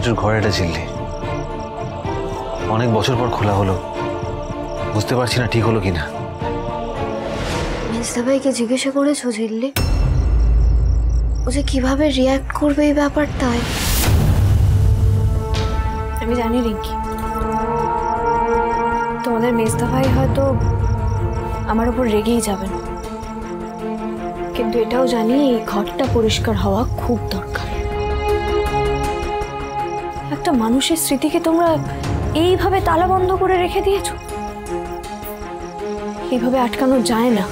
মেজেটুর ঘরে এটা ঝিল্লি, অনেক বছর পর খোলা হলো, বুঝতে পারছি না ঠিক হলো কিনা। মেজদা ভাইকে জিজ্ঞাসা করেছো ঝিল্লি ও যে কিভাবে রিয়াক্ট করবে এই ব্যাপারটায়? আমি জানি রিঙ্কি, তোমাদের মেজদা ভাই হয়তো আমার উপর রেগেই যাবেন, কিন্তু এটাও জানি এই ঘরটা পরিষ্কার হওয়া খুব দরকার। একটা মানুষের স্মৃতিকে তোমরা এইভাবে তালা বন্ধ করে রেখে দিয়েছো, এইভাবে আটকানো যায় না।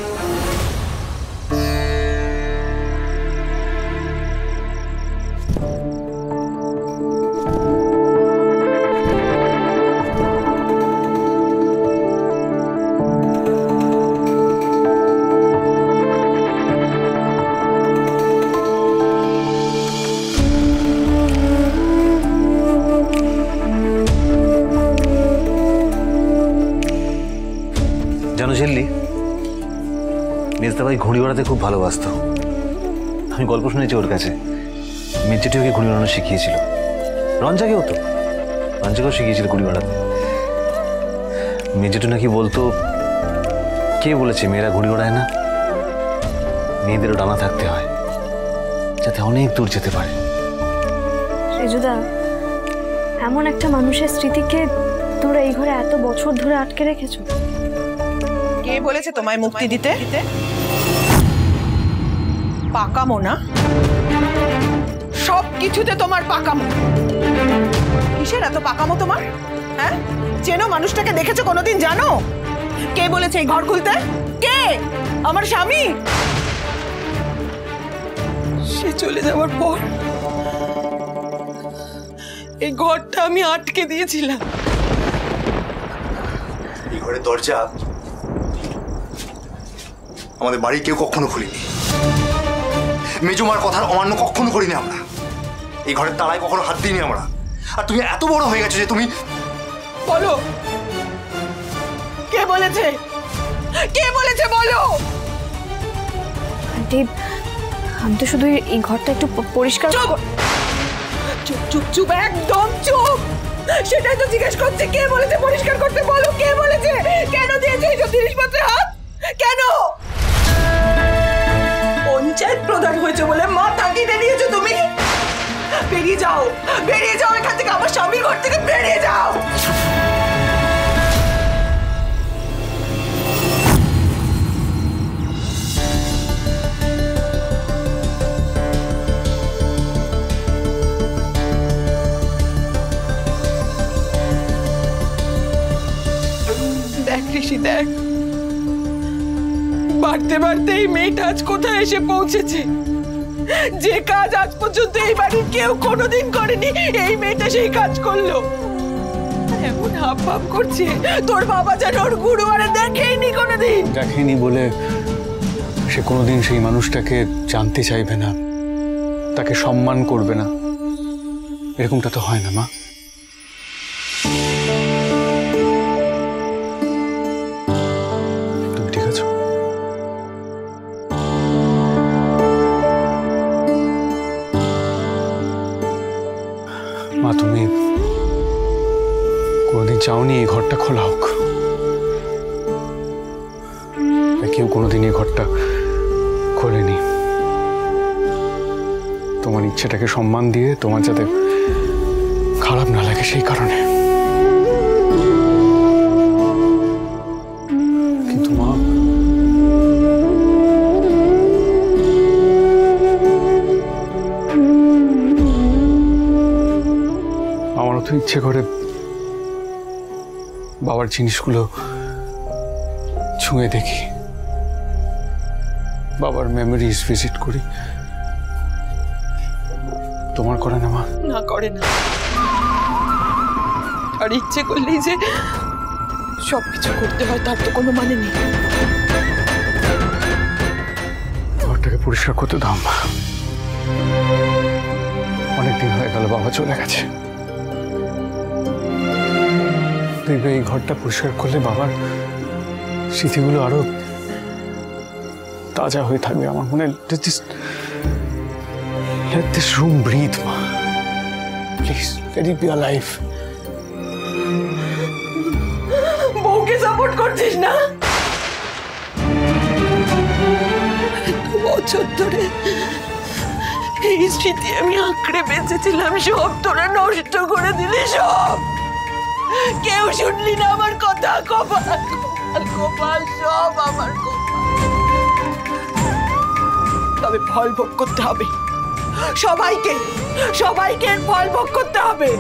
জানো ঝিল্লি, মেজদা ভাই ঘুড়ি ওড়াতে খুব ভালোবাসত। আমি গল্প শুনেছি ওর কাছে, মেজেটি ওকে ঘুড়ি ওড়ানো শিখিয়েছিল। রঞ্জাকেও তো, রঞ্জাকেও শিখিয়েছিল ঘুড়ি ওড়াতে। মেজেটু নাকি বলতো, কে বলেছে মেয়েরা ঘুড়ি ওড়ায় না? মেয়েদেরও ডানা থাকতে হয়, যাতে অনেক দূর যেতে পারে। রেজুদা, এমন একটা মানুষের স্মৃতিকে তোমরা এই ঘরে এত বছর ধরে আটকে রেখেছো। কে বলেছে তোমায় মুক্তি দিতে? পাকামো না, সব কিছুতে তোমার পাকামো। কিসের এত পাকামো তোমার? হ্যাঁ, চেনো মানুষটাকে? দেখেছো কোনোদিন? জানো কে বলেছে এই ঘর খুলতে? কে? আমার স্বামী। সে চলে যাওয়ার পর এই ঘরটা আমি আটকে দিয়েছিলাম। এই ঘরের দরজা আমাদের বাড়ি কেউ কখনো খুলিনি। মেজুমার কথার অমান্য কখনো করিনি আমরা। এই ঘরের তালায় কখনো হাত দিইনি আমরা। আর তুমি এত বড় হয়ে গেছো যে তুমি বলো, কে বলেছে? কে বলেছে বলো? আন্টি, আমি তো শুধু এই ঘরটা একটু পরিষ্কার। চুপ চুপ চুপ চুপ, একদম চুপ। সেটাই তো জিজ্ঞেস করছে, কে বলেছে পরিষ্কার করতে? বলো কে বলেছে? কেন দিয়েছো এইসব জিনিসপত্রে হাত? কেন? পঞ্চায়েত প্রধান হয়েছে বলে মাথা কিনে নিয়েছো তুমি? বেরিয়ে যাও, বেরিয়ে যাও এখান থেকে, আমার স্বামীর ঘর থেকে বেরিয়ে যাও। দেখ ঋষি, দেখ, বাড়তে বাড়তে এই মেয়েটা আজ কোথায় এসে পৌঁছেছে। যে কাজ আজ পর্যন্ত এই বাড়ির কেউ কোনোদিন করেনি, এই মেয়েটা সেই কাজ করলো। এমন হাব ভাব করছে, তোর বাবা যেন ওর গুরু আরে দেখেইনি কোনোদিন। দেখেনি বলে সে কোনোদিন সেই মানুষটাকে জানতে চাইবে না, তাকে সম্মান করবে না, এরকমটা তো হয় না মা। তুমি ঠিক আছো? মা, তুমি কোনোদিন চাওনি এই ঘরটা খোলা হোক? কেউ কোনোদিন এই ঘরটা খোলেনি। তোমার ইচ্ছেটাকে সম্মান দিয়ে, তোমার যাতে খারাপ না লাগে সেই কারণে। কিন্তু মা, আমারও তো ইচ্ছে করে বাবার জিনিসগুলো ছুঁয়ে দেখি, বাবার মেমোরিজ ভিজিট করি। তোমার করে না মা? না, করে না। আর ইচ্ছে করলেই যে সবকিছু করতে হয় তার তো কোনো মানে নেই। ঘরটাকে পরিষ্কার করতে দাও মা। অনেকদিন হয়ে গেল বাবা চলে গেছে। দেখবে এই ঘরটা পরিষ্কার করলে বাবার স্মৃতিগুলো আরো তাজা হয়ে থাকবে। আমার মনে let this room breathe, মা। Please let it be a life. বউকে সাপোর্ট করছিস না? 2 বছর ধরে এই স্মৃতি আমি আঁকড়ে বেঁচেছিলাম, সব তোরা নষ্ট করে দিলি সব। কেউ শুনলি না আমার কথা। কপাল কপাল কপাল সব আমার কপাল। তবে ফল ভোগ করতে হবে, সবাইকে সবাইকে ফল ভোগ করতে হবে।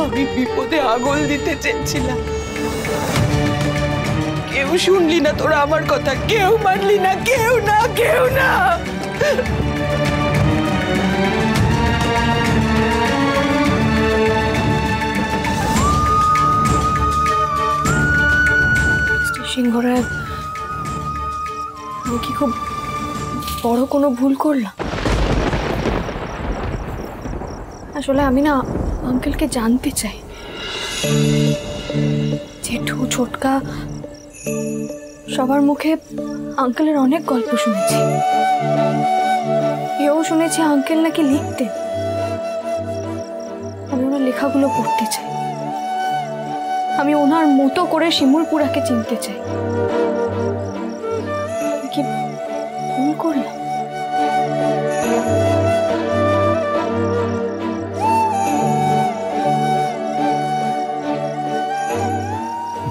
আমি বিপদে আঙুল দিতে চেয়েছিলাম, কেউ শুনলি না তোরা আমার কথা, কেউ মানলি না, কেউ না কেউ না। সিংহরায়, আমি কি খুব বড় কোনো ভুল করলাম? আসলে আমি না আঙ্কেলকে জানতে চাই। জেঠু, ছোটকা, সবার মুখে আঙ্কেলের অনেক গল্প শুনেছি। এও শুনেছি আঙ্কেল নাকি লিখতেন। আমি ওনার লেখাগুলো পড়তে চাই। আমি ওনার মতো করে শিমুলপুরাকে চিনতে চাই। কি ভুল করলাম?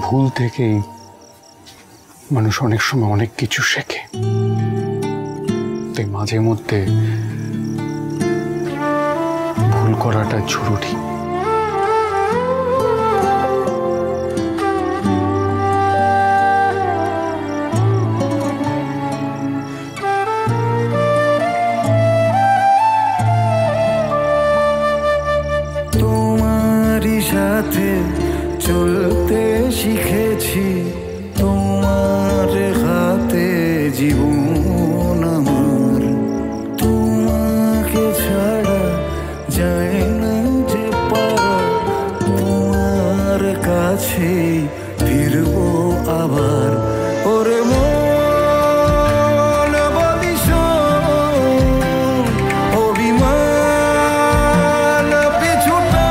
ভুল থেকেই মানুষ অনেক সময় অনেক কিছু শেখে। তাই মাঝে মধ্যে ভুল করাটা জরুরি। তোমারই সাথে চলতে শিখেছি, তোমার হাতে জীবন আমার। তোমাকে ছাড়া যায় না যে পারা, তোমার কাছে ফিরবো আবার। ওরে মন বলিস অভিমান পিছুটা,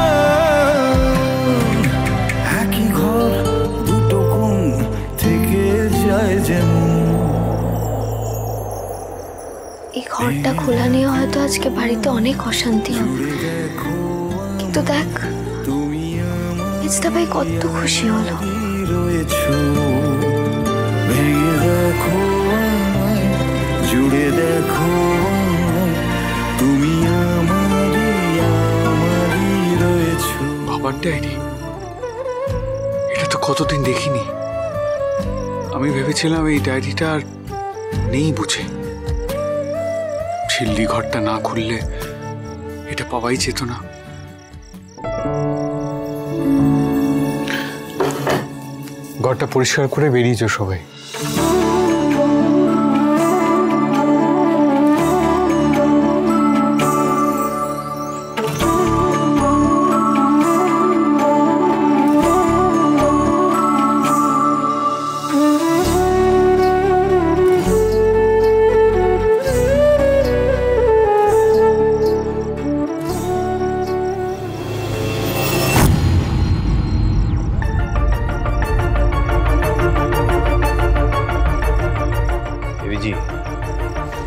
একই ঘর দুটো কোণ থেকে যায় যেমন। এই ঘরটা খোলা নিয়ে হয়তো আজকে বাড়িতে অনেক অশান্তি হবে, কিন্তু দেখ মেজদা ভাই কত খুশি হলো। রয়েছো ভেঙে দেখো আমায়, জুড়ে দেখো আমায়, তুমি আমারই রয়েছো। বাবার ডায়েরি, এটা তো কতদিন দেখিনি। আমি ভেবেছিলাম এই ডায়েরিটা আর নেই বুঝে। ঝিল্লি ঘরটা না খুললে এটা পাওয়াই যেত না। ঘরটা পরিষ্কার করে বেরিয়েছো সবাই।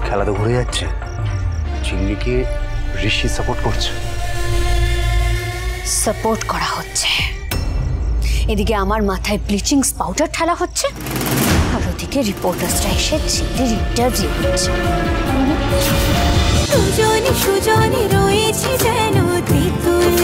খেলা তো ঘুরে যাচ্ছে, চিল্লিকে ঋষি সাপোর্ট করছে। সাপোর্ট করা হচ্ছে, এদিকে আমার মাথায় ব্লিচিং পাউডার ঢালা হচ্ছে, আর ওদিকে রিপোর্টার্সরা এসে চিল্লির ইন্টারভিউ করছে। সুজনে সুজনে রয়েছে যেন তেঁতুল